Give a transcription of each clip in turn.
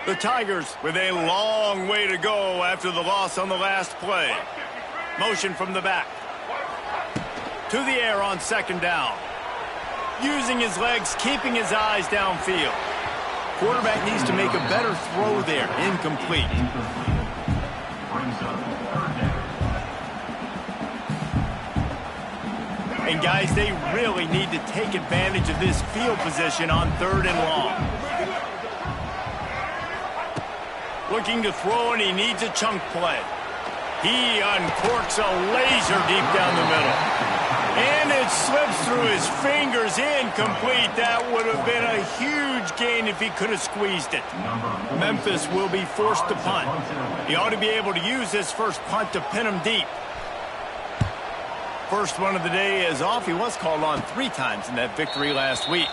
The Tigers with a long way to go after the loss on the last play. Motion from the back. To the air on second down. Using his legs, keeping his eyes downfield. Quarterback needs to make a better throw there. Incomplete. And guys, they really need to take advantage of this field position on 3rd and long. Looking to throw, and he needs a chunk play. He uncorks a laser deep down the middle. And it slips through his fingers. Incomplete. That would have been a huge gain if he could have squeezed it. Memphis will be forced to punt. He ought to be able to use this first punt to pin him deep. First one of the day is off. He was called on 3 times in that victory last week.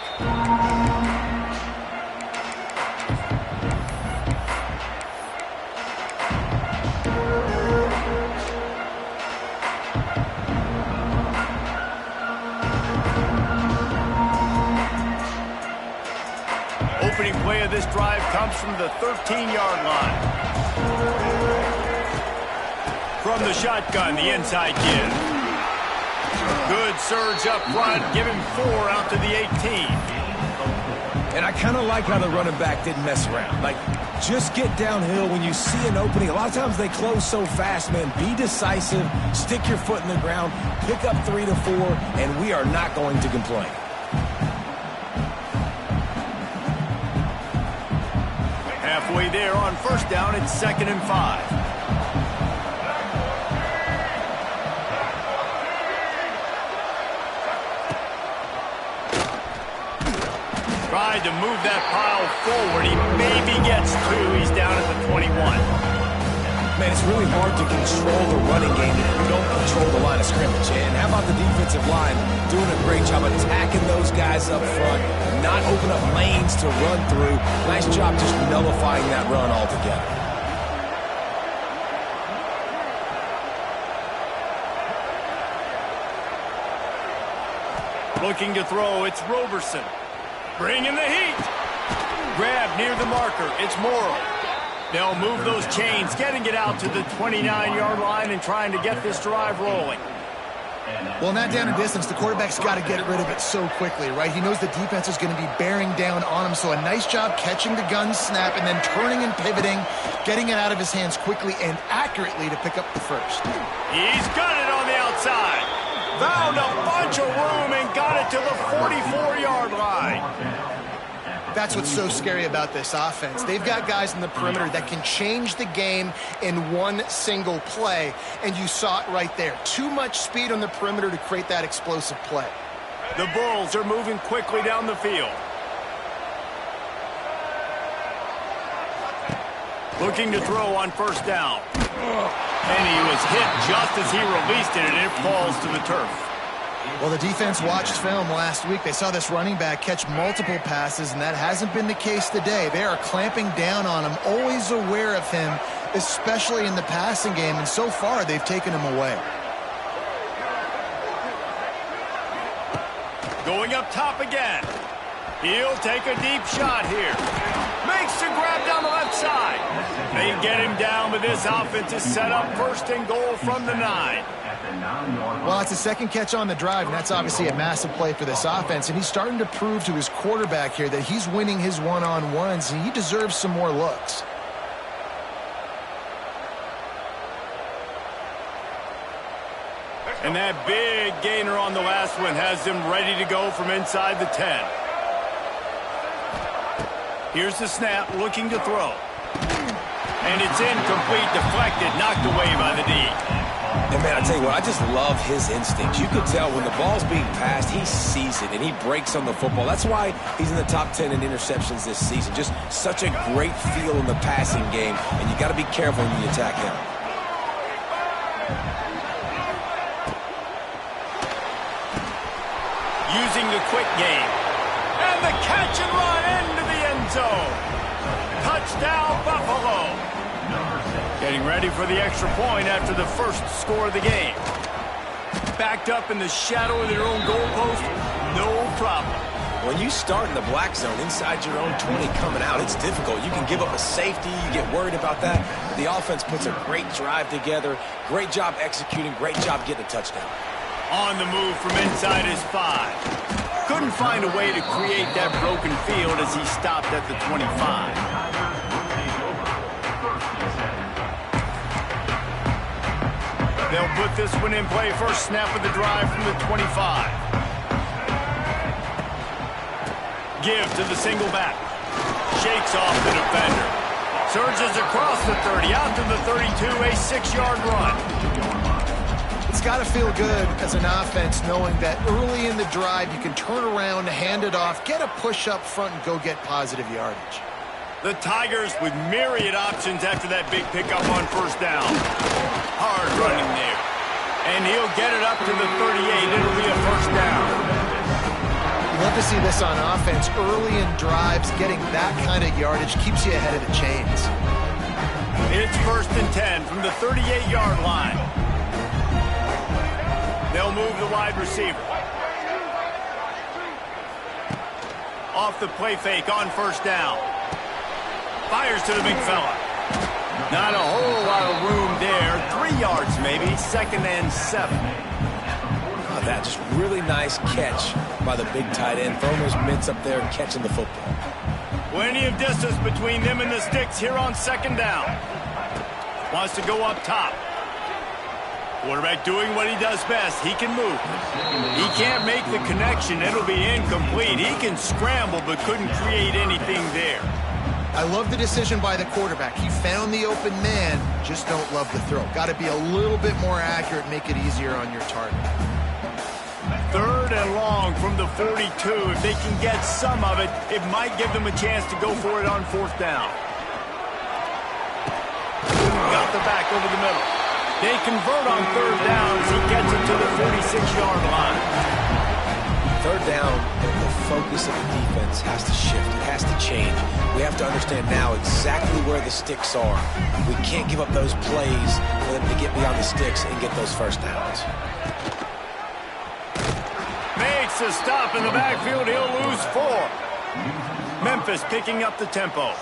Opening play of this drive comes from the 13-yard line. From the shotgun, the inside kid. Good surge up front, give him 4 out to the 18. And I kind of like how the running back didn't mess around. Like, just get downhill when you see an opening. A lot of times they close so fast, man. Be decisive, stick your foot in the ground, pick up 3 to 4, and we are not going to complain. Halfway there on first down, it's 2nd and 5. Tried to move that pile forward. He maybe gets 2. He's down at the 21. Man, it's really hard to control the running game if you don't control the line of scrimmage. And how about the defensive line doing a great job attacking those guys up front, not open up lanes to run through. Nice job just nullifying that run altogether. Looking to throw, it's Roberson. Bringing the heat. Grab near the marker. It's Morrow. They'll move those chains, getting it out to the 29-yard line and trying to get this drive rolling. Well, in that down and distance, the quarterback's got to get rid of it so quickly, right? He knows the defense is going to be bearing down on him, so a nice job catching the gun snap and then turning and pivoting, getting it out of his hands quickly and accurately to pick up the first. He's got it on the outside. Found a bunch of room and got it to the 44-yard line. That's what's so scary about this offense. They've got guys in the perimeter that can change the game in one single play, and you saw it right there. Too much speed on the perimeter to create that explosive play. The Bulls are moving quickly down the field. Looking to throw on first down. And he was hit just as he released it, and it falls to the turf. Well, the defense watched film last week. They saw this running back catch multiple passes, and that hasn't been the case today. They are clamping down on him, always aware of him, especially in the passing game, and so far they've taken him away. Going up top again. He'll take a deep shot here. Makes the grab down the left side. They get him down, but this offense is set up 1st and goal from the 9. Well, it's a second catch on the drive, and that's obviously a massive play for this offense, and he's starting to prove to his quarterback here that he's winning his one-on-ones, and he deserves some more looks. And that big gainer on the last one has them ready to go from inside the 10. Here's the snap, looking to throw. And it's incomplete, deflected, knocked away by the D. And, man, I tell you what, I just love his instincts. You can tell when the ball's being passed, he sees it, and he breaks on the football. That's why he's in the top 10 in interceptions this season. Just such a great feel in the passing game, and you got to be careful when you attack him. Using the quick game. And the catch and run into the end zone. Touchdown, Buffalo. Getting ready for the extra point after the first score of the game. Backed up in the shadow of their own goalpost, no problem. When you start in the black zone inside your own 20 coming out, it's difficult. You can give up a safety. You get worried about that. The offense puts a great drive together. Great job executing. Great job getting a touchdown. On the move from inside his 5. Couldn't find a way to create that broken field as he stopped at the 25. They'll put this one in play. First snap of the drive from the 25. Give to the single back. Shakes off the defender. Surges across the 30, out to the 32, a 6-yard run. It's got to feel good as an offense knowing that early in the drive you can turn around, hand it off, get a push up front, and go get positive yardage. The Tigers with myriad options after that big pickup on first down. Hard running there. And he'll get it up to the 38. It'll be a first down. You love to see this on offense. Early in drives, getting that kind of yardage keeps you ahead of the chains. It's 1st and 10 from the 38-yard line. They'll move the wide receiver. Off the play fake on first down. Fires to the big fella. Not a whole lot of room there. 3 yards maybe. 2nd and 7. That just really nice catch by the big tight end. Throwing those mitts up there and catching the football. Plenty of distance between them and the sticks here on 2nd down. Wants to go up top. Quarterback doing what he does best. He can move. He can't make the connection. It'll be incomplete. He can scramble but couldn't create anything there. I love the decision by the quarterback. He found the open man, just don't love the throw. Got to be a little bit more accurate, make it easier on your target. 3rd and long from the 42. If they can get some of it, it might give them a chance to go for it on 4th down. Got the back over the middle. They convert on 3rd down as he gets it to the 46-yard line. 3rd down, the focus of the defense has to shift. It has to change. We have to understand now exactly where the sticks are. We can't give up those plays for them to get beyond the sticks and get those first downs. Makes a stop in the backfield. He'll lose 4. Memphis picking up the tempo.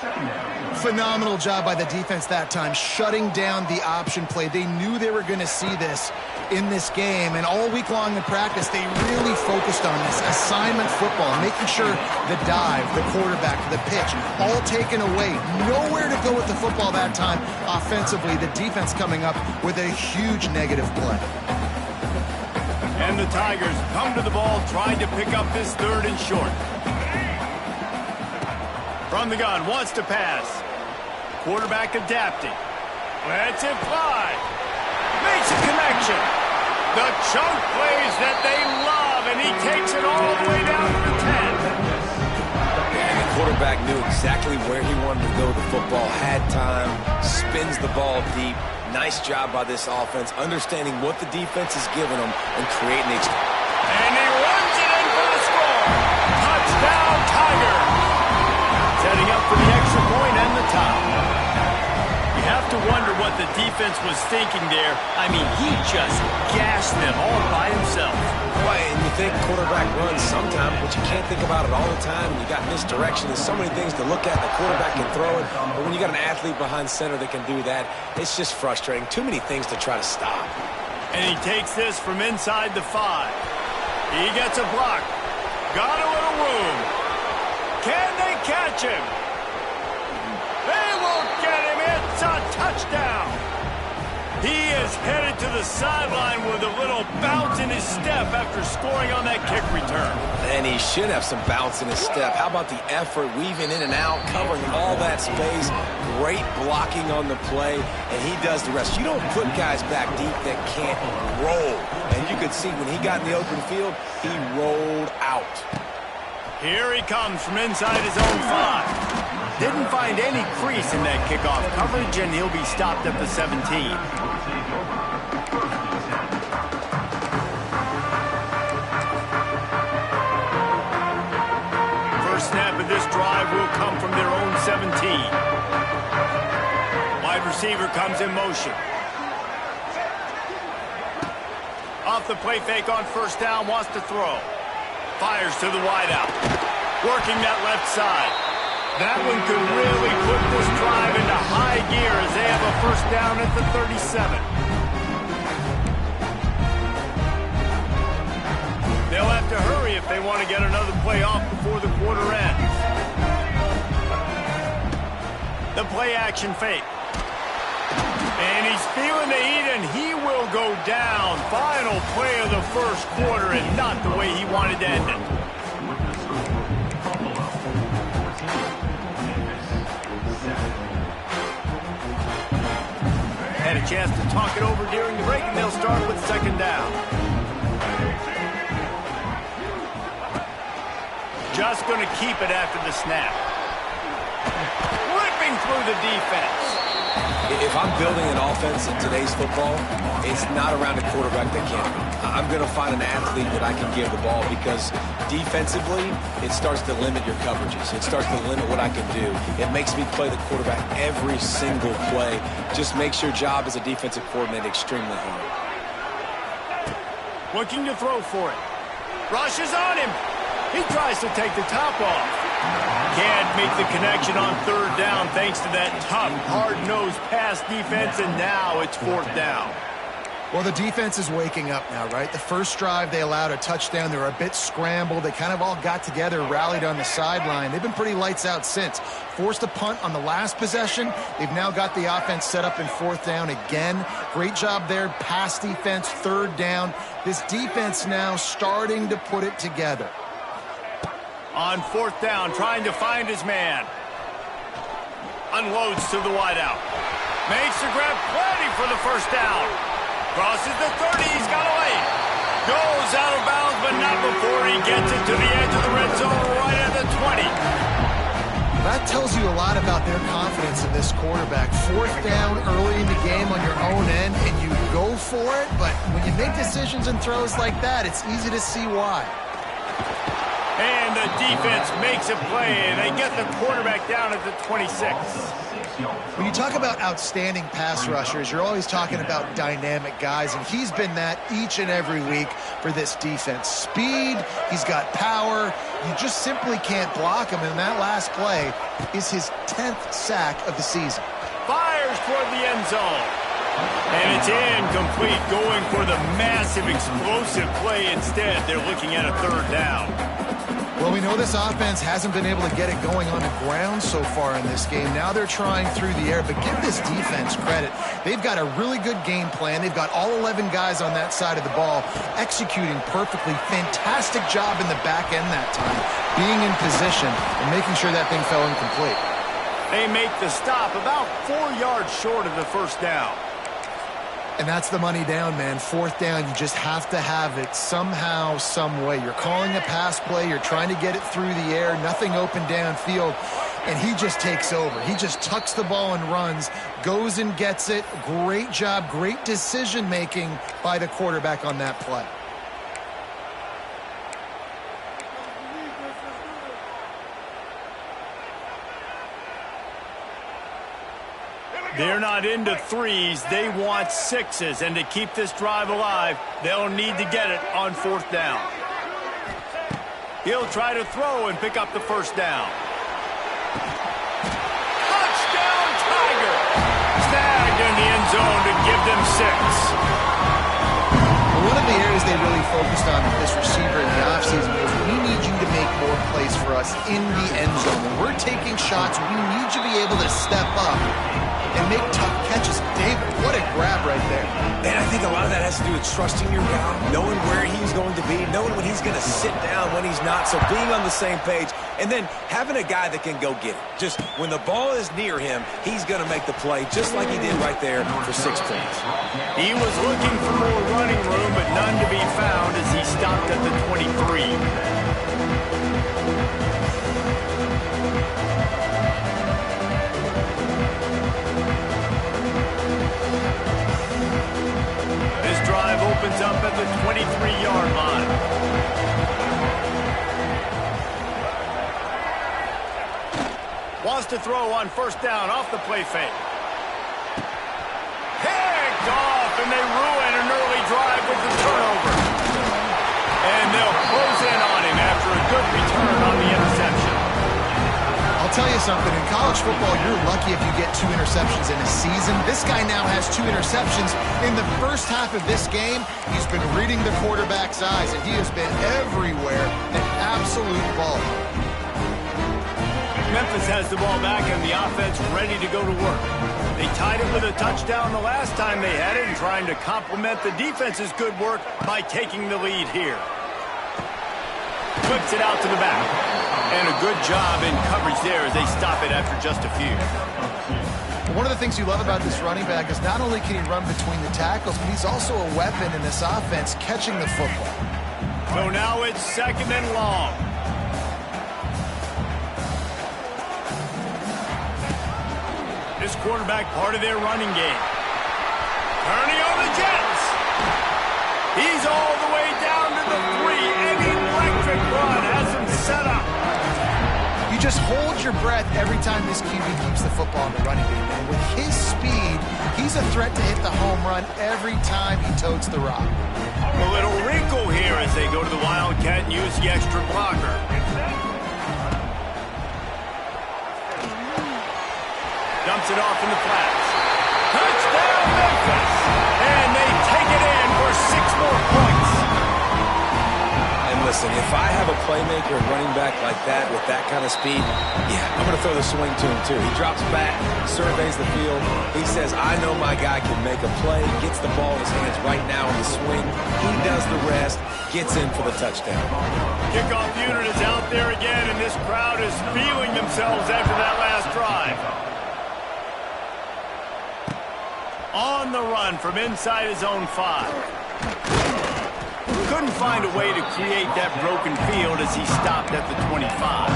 Phenomenal job by the defense that time, shutting down the option play. They knew they were going to see this in this game, and all week long in practice, they really focused on this assignment football, making sure the dive, the quarterback, the pitch, all taken away. Nowhere to go with the football that time offensively. The defense coming up with a huge negative play. And the Tigers come to the ball, trying to pick up this 3rd and short. From the gun, wants to pass. Quarterback adapting. Lets it fly. Makes a connection. The chunk plays that they love, and he takes it all the way down to the 10. And the quarterback knew exactly where he wanted to go with the football, had time, spins the ball deep. Nice job by this offense, understanding what the defense is giving them and creating the extra. And he runs it in for the score. Touchdown, Tiger. Setting up for the extra point and the tie. You have to wonder what the defense was thinking there. I mean, he just gashed them all by himself. Well, and you think quarterback runs sometimes, but you can't think about it all the time. You got misdirection. There's so many things to look at. The quarterback can throw it, but when you got an athlete behind center that can do that, it's just frustrating. Too many things to try to stop. And he takes this from inside the 5. He gets a block. Got a little room. Can they catch him? They will get him. It's a touchdown. He is headed to the sideline with a little bounce in his step after scoring on that kick return. And he should have some bounce in his step. How about the effort, weaving in and out, covering all that space, great blocking on the play, and he does the rest. You don't put guys back deep that can't roll. And you could see when he got in the open field, he rolled out. Here he comes from inside his own 5. Didn't find any crease in that kickoff coverage, and he'll be stopped at the 17. First snap of this drive will come from their own 17. Wide receiver comes in motion. Off the play fake on first down, wants to throw. Fires to the wideout. Working that left side. That one could really put this drive into high gear as they have a first down at the 37. They'll have to hurry if they want to get another play off before the quarter ends. The play action fake. And he's feeling the heat, and he will go down. Final play of the first quarter, and not the way he wanted to end it. Had a chance to talk it over during the break, and they'll start with second down. Just going to keep it after the snap. Ripping through the defense. If I'm building an offense in today's football, it's not around a quarterback that can't. I'm going to find an athlete that I can give the ball, because defensively, it starts to limit your coverages. It starts to limit what I can do. It makes me play the quarterback every single play. Just makes your job as a defensive coordinator extremely hard. Looking to throw for it. Rush is on him. He tries to take the top off. Can't make the connection on third down thanks to that tough, hard-nosed pass defense, and now it's fourth down. Well, the defense is waking up now, right? The first drive, they allowed a touchdown. They were a bit scrambled. They kind of all got together, rallied on the sideline. They've been pretty lights out since. Forced a punt on the last possession. They've now got the offense set up in fourth down again. Great job there. Pass defense, third down. This defense now starting to put it together. On fourth down, trying to find his man. Unloads to the wideout. Makes the grab, plenty for the first down. Crosses the 30, he's got away. Goes out of bounds, but not before he gets it to the edge of the red zone right at the 20. That tells you a lot about their confidence in this quarterback. Fourth down early in the game on your own end, and you go for it, but when you make decisions and throws like that, it's easy to see why. And the defense makes a play, and they get the quarterback down at the 26. When you talk about outstanding pass rushers, you're always talking about dynamic guys, and he's been that each and every week for this defense. Speed, he's got power. You just simply can't block him, and that last play is his 10th sack of the season. Fires toward the end zone. And it's incomplete, going for the massive, explosive play instead. They're looking at a third down. Well, we know this offense hasn't been able to get it going on the ground so far in this game. Now they're trying through the air, but give this defense credit. They've got a really good game plan. They've got all 11 guys on that side of the ball executing perfectly. Fantastic job in the back end that time, being in position and making sure that thing fell incomplete. They make the stop about 4 yards short of the first down. And that's the money down, man. Fourth down, you just have to have it somehow, some way. You're calling a pass play. You're trying to get it through the air. Nothing open downfield. And he just takes over. He just tucks the ball and runs, goes and gets it. Great job, great decision-making by the quarterback on that play. They're not into threes. They want sixes. And to keep this drive alive, they'll need to get it on fourth down. He'll try to throw and pick up the first down. Touchdown, Tiger! Snagged in the end zone to give them 6. One of the areas they really focused on with this receiver in the offseason was, we need you to make more plays for us in the end zone. When we're taking shots, we need you to be able to step up and make tough catches. David, what a grab right there. And I think a lot of that has to do with trusting your guy, knowing where he's going to be, knowing when he's going to sit down, when he's not. So being on the same page, and then having a guy that can go get it. Just when the ball is near him, he's going to make the play, just like he did right there for 6 points. He was looking for more running room, but none to be found as he stopped at the 23. Opens up at the 23-yard line. Wants to throw on first down off the play fake. Picked off, and they ruin an early drive with the turnover. And they'll close in on him after a good return on the interception. something. In college football, you're lucky if you get 2 interceptions in a season. This guy now has 2 interceptions. In the first half of this game, he's been reading the quarterback's eyes, and he has been everywhere. An absolute ball. Memphis has the ball back and the offense ready to go to work. They tied it with a touchdown the last time they had it and trying to complement the defense's good work by taking the lead here. Flips it out to the back. And a good job in coverage there as they stop it after just a few. One of the things you love about this running back is not only can he run between the tackles, but he's also a weapon in this offense catching the football. So now it's 2nd and long. This quarterback part of their running game. Turning on the Jets. He's all the way down to the 3. An electric run has him set up. You just hold your breath every time this QB keeps the football in the running game. And with his speed, he's a threat to hit the home run every time he totes the rock. A little wrinkle here as they go to the Wildcat and use the extra blocker. Dumps it off in the flats. Touchdown, Memphis! And they take it in for 6 more points. And listen, if I have a playmaker running back like that with that kind of speed, yeah, I'm going to throw the swing to him too. He drops back, surveys the field. He says, I know my guy can make a play, gets the ball in his hands right now in the swing. He does the rest, gets in for the touchdown. Kickoff unit is out there again, and this crowd is feeling themselves after that last drive. On the run from inside his own 5. Couldn't find a way to create that broken field as he stopped at the 25.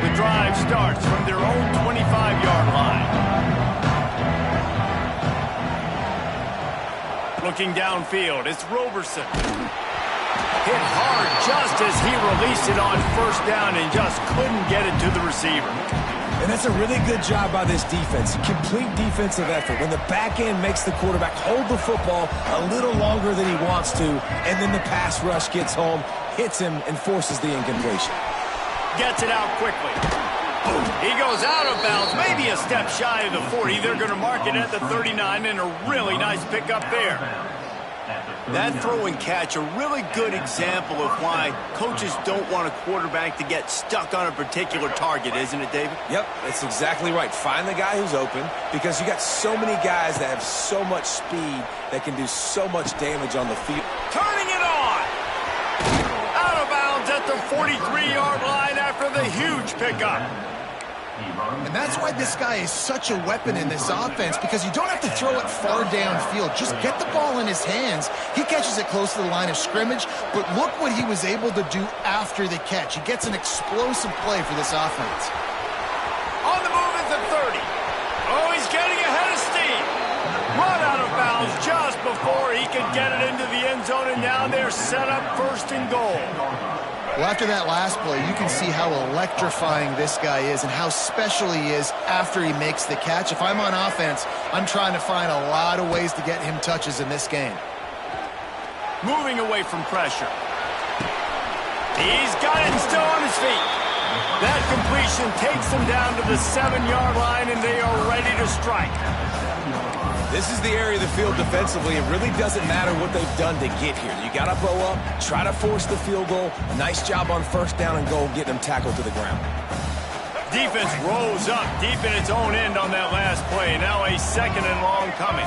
The drive starts from their own 25-yard line. Looking downfield, it's Roberson. Hit hard just as he released it on 1st down and just couldn't get it to the receiver. And that's a really good job by this defense. Complete defensive effort. When the back end makes the quarterback hold the football a little longer than he wants to, and then the pass rush gets home, hits him, and forces the incompletion. Gets it out quickly. He goes out of bounds, maybe a step shy of the 40. They're going to mark it at the 39, and a really nice pickup there. That throw and catch, a really good example of why coaches don't want a quarterback to get stuck on a particular target, isn't it, David? Yep, that's exactly right. Find the guy who's open, because you got so many guys that have so much speed that can do so much damage on the field. Turning it on! Out of bounds at the 43-yard line after the huge pickup. And that's why this guy is such a weapon in this offense, because you don't have to throw it far downfield. Just get the ball in his hands. He catches it close to the line of scrimmage, but look what he was able to do after the catch. He gets an explosive play for this offense. On the move at the 30. Oh, he's getting ahead of steam. Run out of bounds just before he could get it into the end zone, and now they're set up 1st and goal. Well, after that last play, you can see how electrifying this guy is and how special he is after he makes the catch. If I'm on offense, I'm trying to find a lot of ways to get him touches in this game. Moving away from pressure. He's got it still on his feet. That completion takes them down to the 7-yard line, and they are ready to strike. This is the area of the field defensively. It really doesn't matter what they've done to get here. You got to bow up, try to force the field goal. Nice job on 1st down and goal, getting them tackled to the ground. Defense rose up deep in its own end on that last play. Now a 2nd and long coming.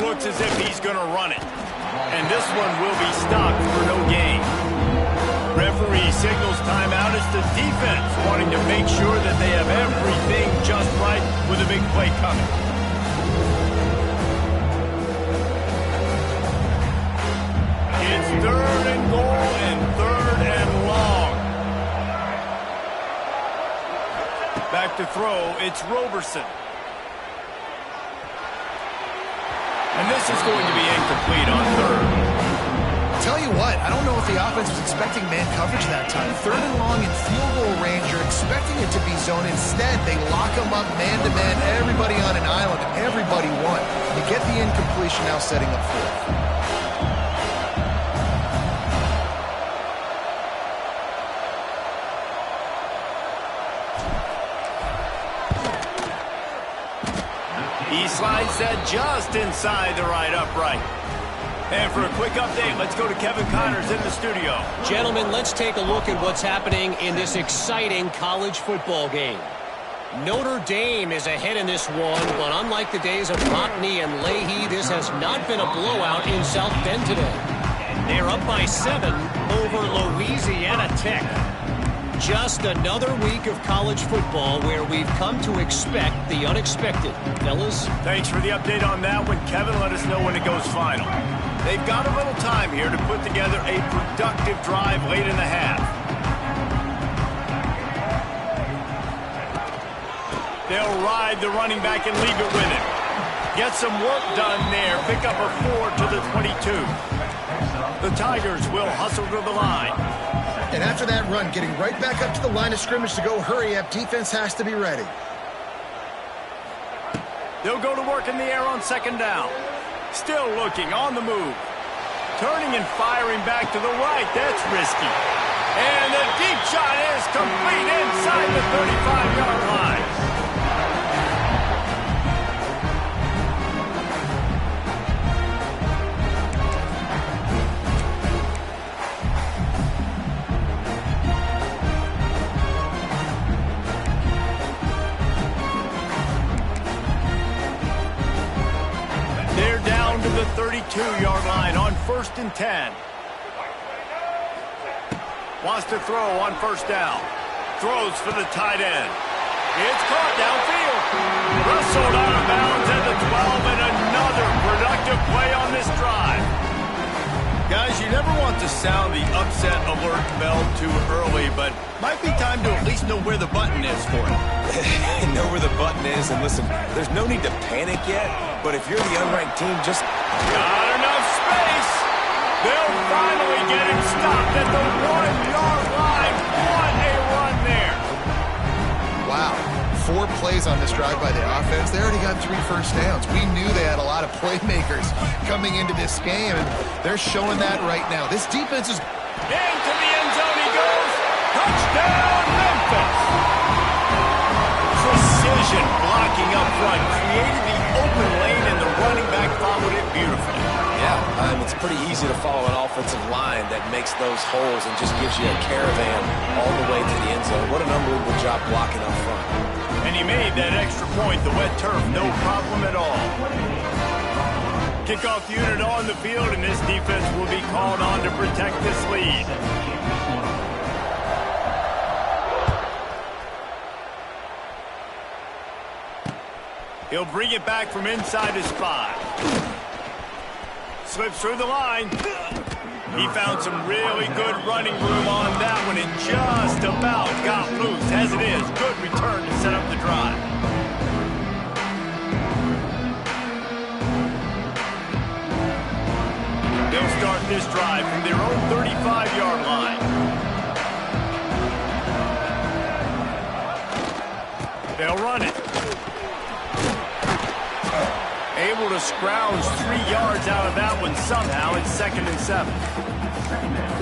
Looks as if he's going to run it. And this one will be stopped for no gain. Referee signals timeout as the defense wanting to make sure that they have everything just right with a big play coming. It's 3rd and goal and 3rd and long. Back to throw, it's Roberson. And this is going to be incomplete on 3rd. tell you what, I don't know if the offense was expecting man coverage that time. 3rd and long in field goal range, you're expecting it to be zone. Instead, they lock them up man-to-man, everybody on an island, and everybody won. You get the incompletion now setting up 4th. He slides that just inside the right upright. And for a quick update, let's go to Kevin Connors in the studio. Gentlemen, let's take a look at what's happening in this exciting college football game. Notre Dame is ahead in this one, but unlike the days of Mockney and Leahy, this has not been a blowout in South Bend today. They're up by 7 over Louisiana Tech. Just another week of college football where we've come to expect the unexpected. Fellas? Thanks for the update on that one, Kevin. Let us know when it goes final. They've got a little time here to put together a productive drive late in the half. They'll ride the running back and leave it with him. Get some work done there. Pick up a 4 to the 22. The Tigers will hustle to the line. And after that run, getting right back up to the line of scrimmage to go hurry up, defense has to be ready. They'll go to work in the air on 2nd down. Still looking, on the move. Turning and firing back to the right. That's risky. And the deep shot is complete inside the 35-yard line. The 32-yard line on 1st and 10. Wants to throw on 1st down. Throws for the tight end. It's caught downfield. Wrestled out of bounds at the 12, and another productive play on this drive. Guys, you never want to sound the upset alert bell too early, but might be time to at least know where the button is for it. Know where the button is, and listen, there's no need to panic yet, but if you're the unranked team, just... Got enough space. They'll finally get him stopped at the 1-yard line. What a run there. Wow. 4 plays on this drive by the offense. They already got 3 first downs. We knew they had a lot of playmakers coming into this game, and they're showing that right now. This defense is... Into the end zone he goes. Touchdown, Memphis. Precision blocking up front. Created the open lane, and the running back followed it beautifully. Yeah, it's pretty easy to follow an offensive line that makes those holes and just gives you a caravan all the way to the end zone. What an unbelievable job blocking up front. And he made that extra point, the wet turf, no problem at all. Kickoff unit on the field, and this defense will be called on to protect this lead. He'll bring it back from inside his 5. Slips through the line. He found some really good running room on that one and just about got loose. As it is, good return to set up the drive. They'll start this drive from their own 35-yard line. They'll run it. Able to scrounge 3 yards out of that one somehow. It's 2nd and 7.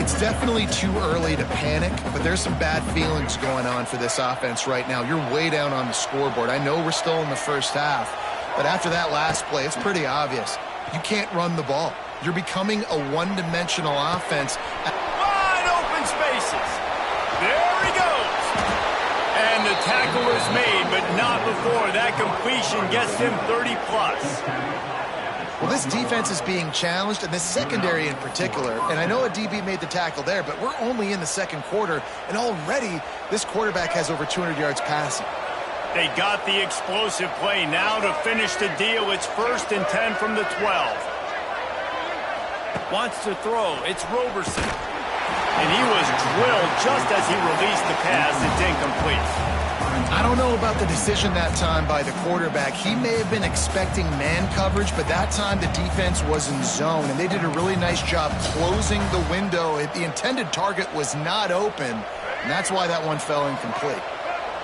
It's definitely too early to panic, but there's some bad feelings going on for this offense right now. You're way down on the scoreboard. I know we're still in the first half, but after that last play, it's pretty obvious. You can't run the ball. You're becoming a one-dimensional offense. Wide open spaces. There he goes. And the tackle is made, but not before that completion gets him 30-plus. Well, this defense is being challenged, and this secondary in particular. And I know a DB made the tackle there, but we're only in the 2nd quarter, and already this quarterback has over 200 yards passing. They got the explosive play now to finish the deal. It's 1st and 10 from the 12. Wants to throw. It's Roberson. And he was drilled just as he released the pass. It's incomplete. I don't know about the decision that time by the quarterback. He may have been expecting man coverage, but that time the defense was in zone, and they did a really nice job closing the window. The intended target was not open, and that's why that one fell incomplete.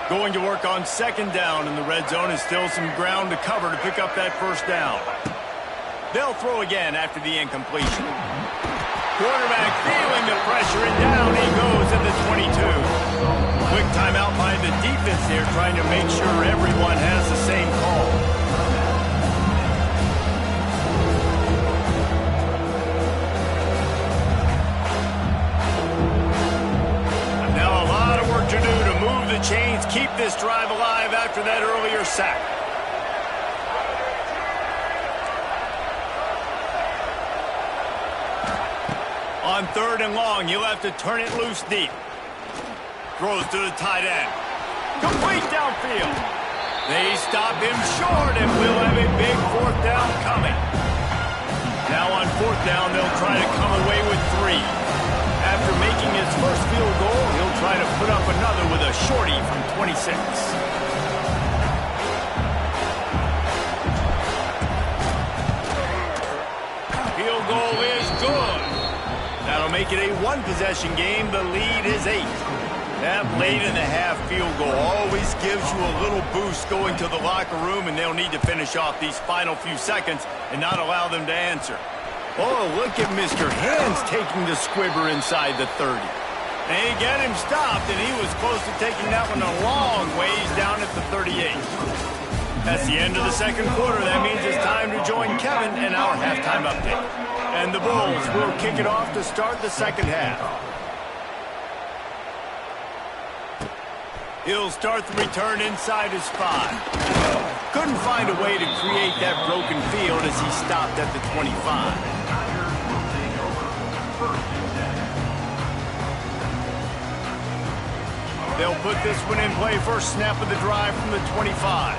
Going to work on second down, and the red zone is still some ground to cover to pick up that first down. They'll throw again after the incompletion. Quarterback feeling the pressure, and down he goes at the 22. Quick timeout by the defense there, trying to make sure everyone has the same call. Now a lot of work to do to move the chains, keep this drive alive after that earlier sack. On third and long, you'll have to turn it loose deep. Throws to the tight end. Complete downfield. They stop him short, and we'll have a big fourth down coming. Now on fourth down, they'll try to come away with 3. After making his first field goal, he'll try to put up another with a shorty from 26. Field goal is good. That'll make it a one-possession game. The lead is 8. That late-in-the-half field goal always gives you a little boost going to the locker room, and they'll need to finish off these final few seconds and not allow them to answer. Oh, look at Mr. Hands taking the squibber inside the 30. They get him stopped, and he was close to taking that one a long ways down at the 38. That's the end of the second quarter. That means it's time to join Kevin in our halftime update. And the Bulls will kick it off to start the second half. He'll start the return inside his 5. Couldn't find a way to create that broken field as he stopped at the 25. They'll put this one in play first snap of the drive from the 25.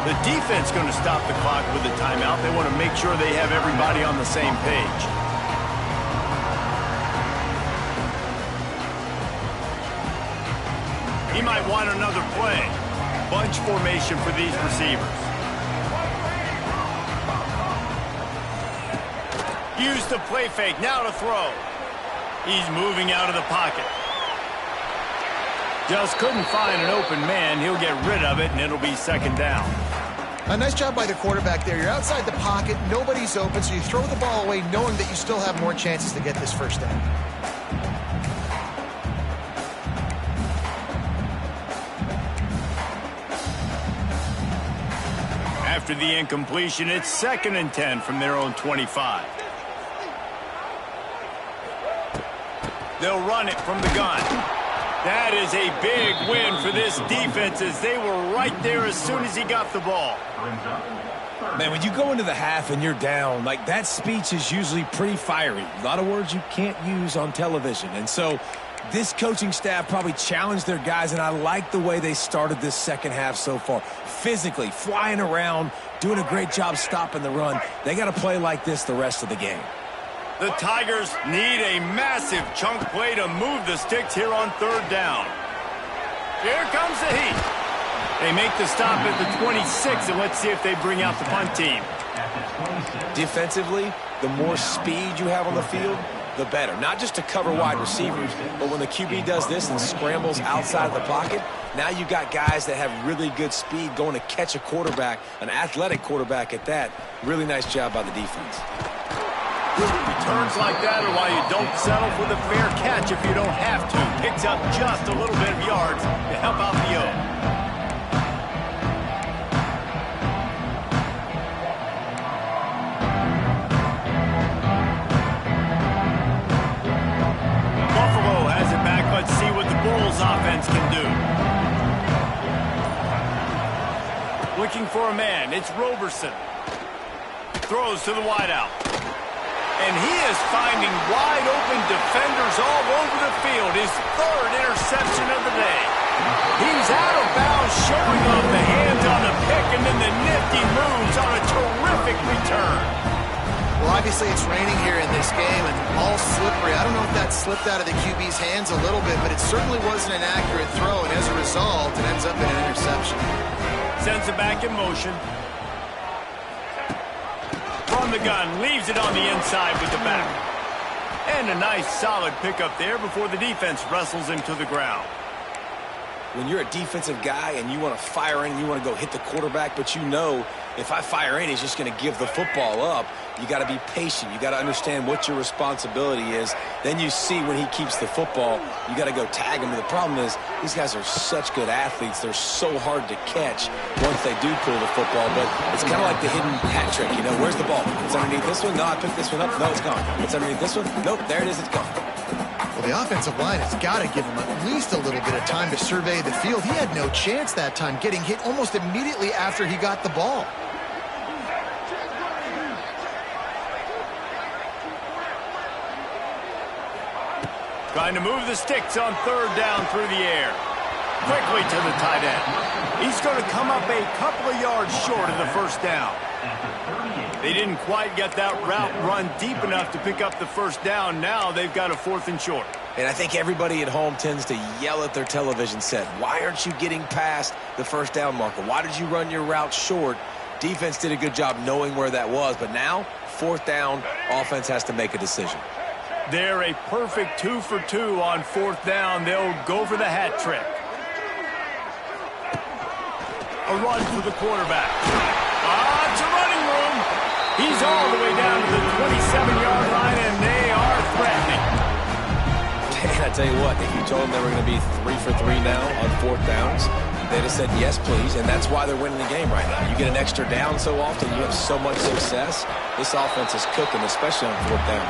The defense going to stop the clock with a timeout. They want to make sure they have everybody on the same page. He might want another play. Bunch formation for these receivers. Use the play fake. Now to throw. He's moving out of the pocket. Just couldn't find an open man. He'll get rid of it, and it'll be second down. A nice job by the quarterback there. You're outside the pocket. Nobody's open, so you throw the ball away knowing that you still have more chances to get this first down. After the incompletion, it's 2nd and 10 from their own 25. They'll run it from the gun. That is a big win for this defense as they were right there as soon as he got the ball. Man, when you go into the half and you're down, like that speech is usually pretty fiery. A lot of words you can't use on television. And so this coaching staff probably challenged their guys, and I like the way they started this second half so far. Physically, flying around, doing a great job stopping the run. They got to play like this the rest of the game. The Tigers need a massive chunk play to move the sticks here on third down. Here comes the heat. They make the stop at the 26, and let's see if they bring out the punt team. Defensively, the more speed you have on the field, the better. Not just to cover wide receivers, but when the QB does this and scrambles outside of the pocket, now you've got guys that have really good speed going to catch a quarterback, an athletic quarterback at that. Really nice job by the defense. Returns like that are why you don't settle for the fair catch if you don't have to. Picks up just a little bit of yards to help out the O. Buffalo has it back. Let's see what the Bulls offense can do. Looking for a man. It's Roberson. Throws to the wideout. And he is finding wide-open defenders all over the field. His 3rd interception of the day. He's out of bounds, showing off the hands on the pick, and then the nifty moves on a terrific return. Well, obviously it's raining here in this game, and all ball slippery. I don't know if that slipped out of the QB's hands a little bit, but it certainly wasn't an accurate throw, and as a result, it ends up in an interception. Sends it back in motion. From the gun, leaves it on the inside with the back. And a nice solid pickup there before the defense wrestles him to the ground. When you're a defensive guy and you want to fire in, you want to go hit the quarterback, but you know if I fire in, he's just going to give the football up. You got to be patient. You got to understand what your responsibility is. Then you see when he keeps the football, you got to go tag him. The problem is these guys are such good athletes. They're so hard to catch once they do pull the football, but it's kind of like the hidden hat trick. You know, where's the ball? It's underneath this one. No, I picked this one up. No, it's gone. It's underneath this one. Nope, there it is. It's gone. Well, the offensive line has got to give him at least a little bit of time to survey the field. He had no chance that time, getting hit almost immediately after he got the ball. Trying to move the sticks on third down through the air. Quickly to the tight end. He's going to come up a couple of yards short of the first down. They didn't quite get that route run deep enough to pick up the first down. Now they've got a 4th and short. And I think everybody at home tends to yell at their television set. Why aren't you getting past the first down marker? Why did you run your route short? Defense did a good job knowing where that was. But now, 4th down, offense has to make a decision. They're a perfect 2 for 2 on 4th down. They'll go for the hat trick. A run for the quarterback. It's a running room. He's all the way down to the 27-yard line, and they are threatening. And I tell you what, if you told them they were going to be 3 for 3 now on 4th downs, they'd have said yes, please, and that's why they're winning the game right now. You get an extra down so often, you have so much success. This offense is cooking, especially on 4th down.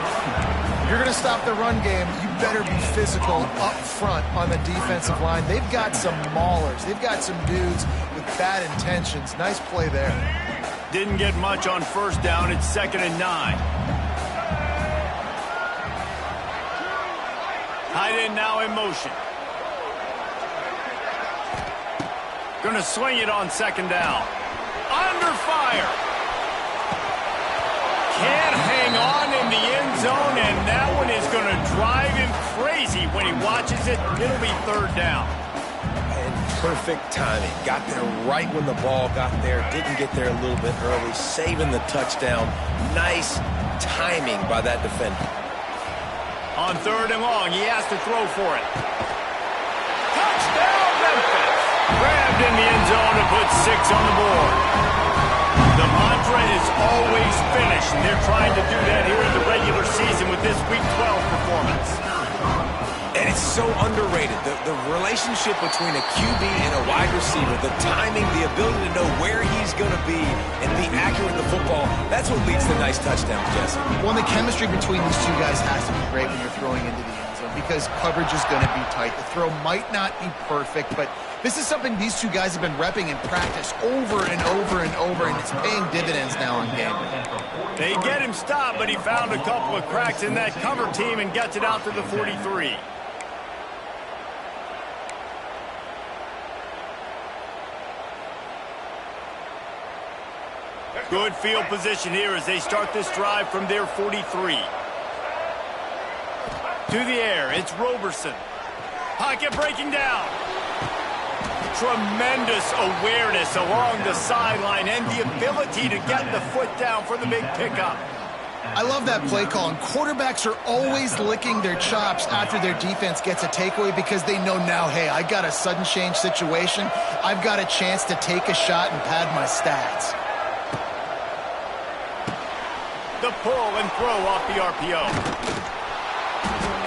You're going to stop the run game, you better be physical up front on the defensive line. They've got some maulers. They've got some dudes with bad intentions. Nice play there. Didn't get much on first down. It's 2nd and 9. Tight end now in motion. Going to swing it on 2nd down. Under fire. Can't hang on in the end zone, and that one is going to drive him crazy when he watches it. It'll be 3rd down. And perfect timing. Got there right when the ball got there. Didn't get there a little bit early. Saving the touchdown. Nice timing by that defender. On 3rd and long, he has to throw for it. Touchdown, Memphis! Grabbed in the end zone to put 6 on the board. The mantra is always finish, and they're trying to do that here in the regular season with this Week 12 performance. And it's so underrated. The relationship between a QB and a wide receiver, the timing, the ability to know where he's going to be and be accurate with the football, that's what leads to nice touchdowns, Jesse. Well, the chemistry between these two guys has to be great when you're throwing into the end zone because coverage is going to be tight. The throw might not be perfect, but this is something these two guys have been repping in practice over and over and over, and it's paying dividends now in game. They get him stopped, but he found a couple of cracks in that cover team and gets it out to the 43. Good field position here as they start this drive from their 43. To the air, it's Roberson. Pocket breaking down. Tremendous awareness along the sideline and the ability to get the foot down for the big pickup. I love that play call, and quarterbacks are always licking their chops after their defense gets a takeaway because they know now, hey, I got a sudden change situation. I've got a chance to take a shot and pad my stats. The pull and throw off the RPO.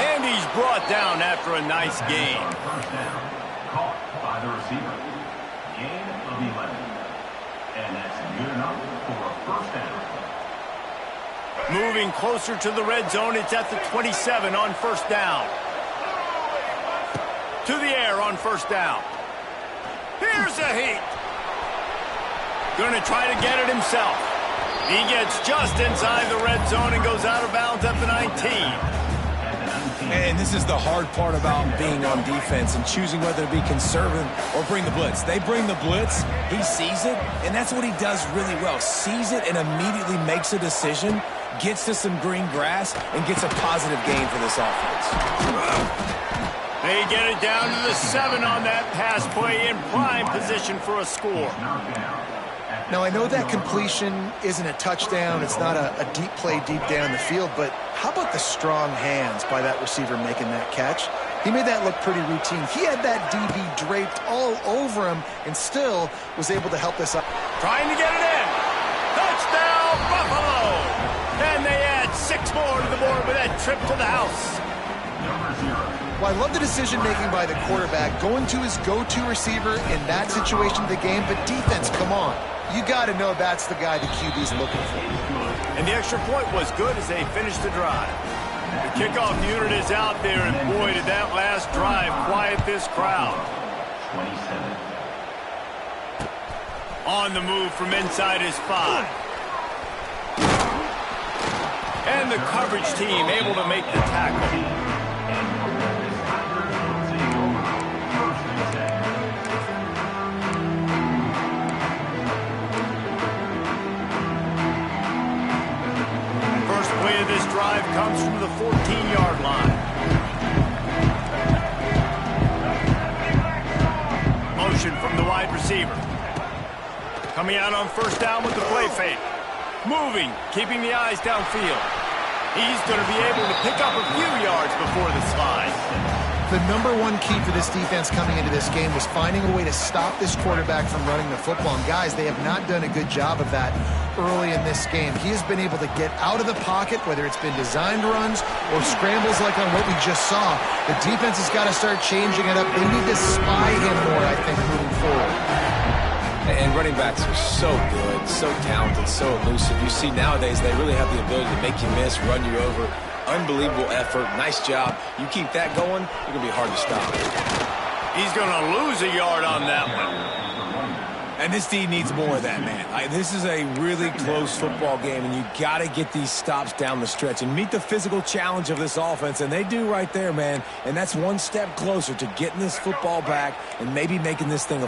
And he's brought down after a nice gain. First down, caught by the receiver. Gain of 11. And that's good enough for a first down. Moving closer to the red zone, it's at the 27 on first down. To the air on first down. Here's a heat. Gonna try to get it himself. He gets just inside the red zone and goes out of bounds at the 19. And this is the hard part about being on defense and choosing whether to be conservative or bring the blitz. They bring the blitz, he sees it, and that's what he does really well. Sees it and immediately makes a decision. gets to some green grass, and gets a positive gain for this offense. They get it down to the 7 on that pass play in prime position for a score. Now, I know that completion isn't a touchdown. It's not a deep play deep down the field, but how about the strong hands by that receiver making that catch? He made that look pretty routine. He had that DB draped all over him and still was able to help this up. Trying to get it in. Touchdown, Buffalo! And they add 6 more to the board with that trip to the house. Well, I love the decision-making by the quarterback, going to his go-to receiver in that situation of the game, but defense, come on. You got to know that's the guy the QB's looking for. And the extra point was good as they finished the drive. The kickoff unit is out there, and boy, did that last drive quiet this crowd. 27. On the move from inside his 5. And the coverage team able to make the tackle. Play of this drive comes from the 14-yard line. Motion from the wide receiver. Coming out on first down with the play fake. Moving, keeping the eyes downfield. He's going to be able to pick up a few yards before the slide. The number one key for this defense coming into this game was finding a way to stop this quarterback from running the football. And guys, they have not done a good job of that early in this game. He has been able to get out of the pocket, whether it's been designed runs or scrambles like on what we just saw. The defense has got to start changing it up. They need to spy him more, I think, moving forward. And running backs are so good, so talented, so elusive. You see nowadays they really have the ability to make you miss, run you over. Unbelievable effort. Nice job. You keep that going, you're going to be hard to stop. He's going to lose a yard on that one. And this D needs more of that, man. This is a really close football game, and you got to get these stops down the stretch and meet the physical challenge of this offense, and they do right there, man. And that's one step closer to getting this football back and maybe making this thing a